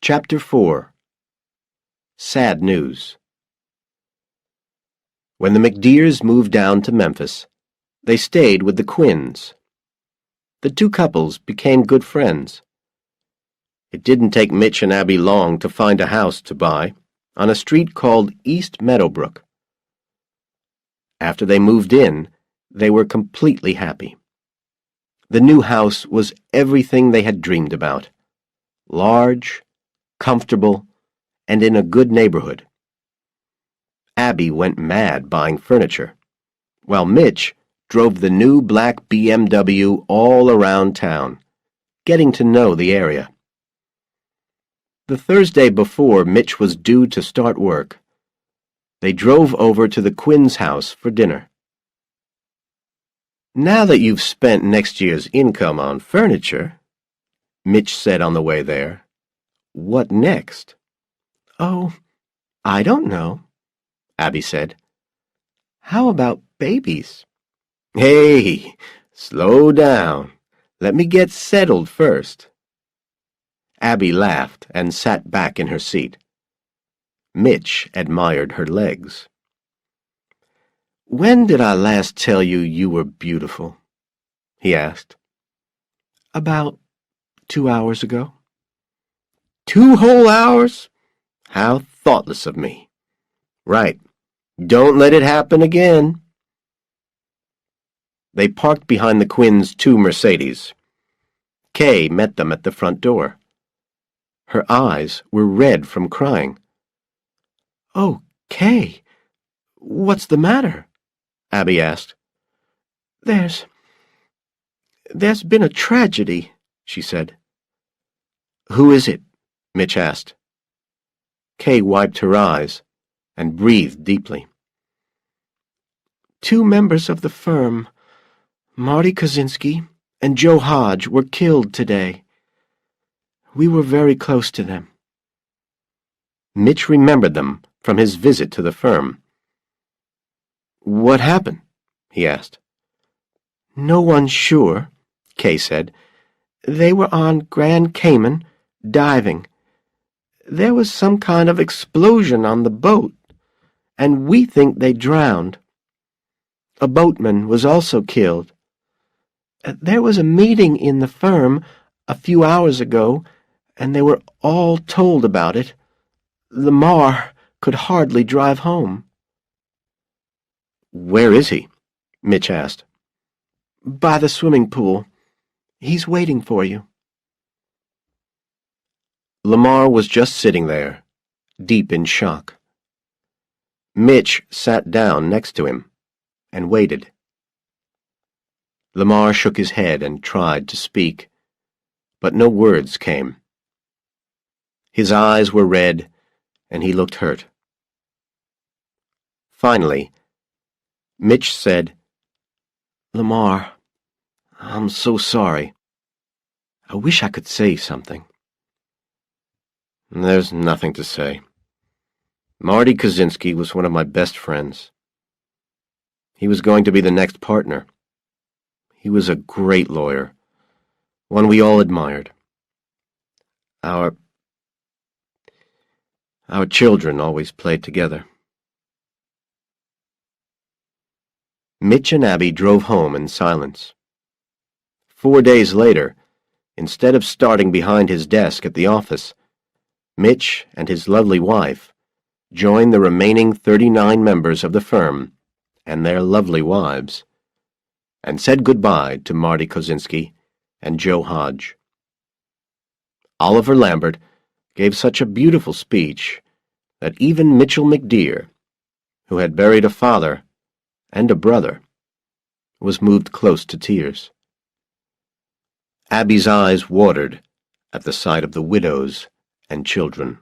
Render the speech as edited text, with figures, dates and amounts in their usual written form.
Chapter 4. Sad News. When the McDeers moved down to Memphis, they stayed with the Quinns. The two couples became good friends. It didn't take Mitch and Abby long to find a house to buy on a street called East Meadowbrook. After they moved in, they were completely happy. The new house was everything they had dreamed about: large, comfortable, and in a good neighborhood. Abby went mad buying furniture, while Mitch drove the new black BMW all around town, getting to know the area. The Thursday before Mitch was due to start work, they drove over to the Quinn's house for dinner. "Now that you've spent next year's income on furniture," Mitch said on the way there, "what next?" "Oh, I don't know," Abby said. "How about babies?" "Hey, slow down. Let me get settled first." Abby laughed and sat back in her seat. Mitch admired her legs. "When did I last tell you you were beautiful?" he asked. "About 2 hours ago." 2 whole hours? How thoughtless of me. Right. Don't let it happen again. They parked behind the Quinns' 2 Mercedes. Kay met them at the front door. Her eyes were red from crying. "Oh, Kay, what's the matter?" Abby asked. There's been a tragedy," she said. "Who is it?" Mitch asked. Kay wiped her eyes and breathed deeply. "2 members of the firm, Marty Kozinski and Joe Hodge, were killed today. We were very close to them." Mitch remembered them from his visit to the firm. "What happened?" he asked. "No one's sure," Kay said. "They were on Grand Cayman, diving. There was some kind of explosion on the boat, and we think they drowned. A boatman was also killed. There was a meeting in the firm a few hours ago, and they were all told about it. Lamar could hardly drive home." "Where is he?" Mitch asked. "By the swimming pool. He's waiting for you." Lamar was just sitting there, deep in shock. Mitch sat down next to him and waited. Lamar shook his head and tried to speak, but no words came. His eyes were red, and he looked hurt. Finally, Mitch said, "Lamar, I'm so sorry. I wish I could say something." "There's nothing to say. Marty Kozinski was one of my best friends. He was going to be the next partner. He was a great lawyer, one we all admired. Our children always played together." Mitch and Abby drove home in silence. 4 days later, instead of starting behind his desk at the office, Mitch and his lovely wife joined the remaining 39 members of the firm and their lovely wives, and said goodbye to Marty Kozinski and Joe Hodge. Oliver Lambert gave such a beautiful speech that even Mitchell McDeer, who had buried a father and a brother, was moved close to tears. Abby's eyes watered at the sight of the widows and children.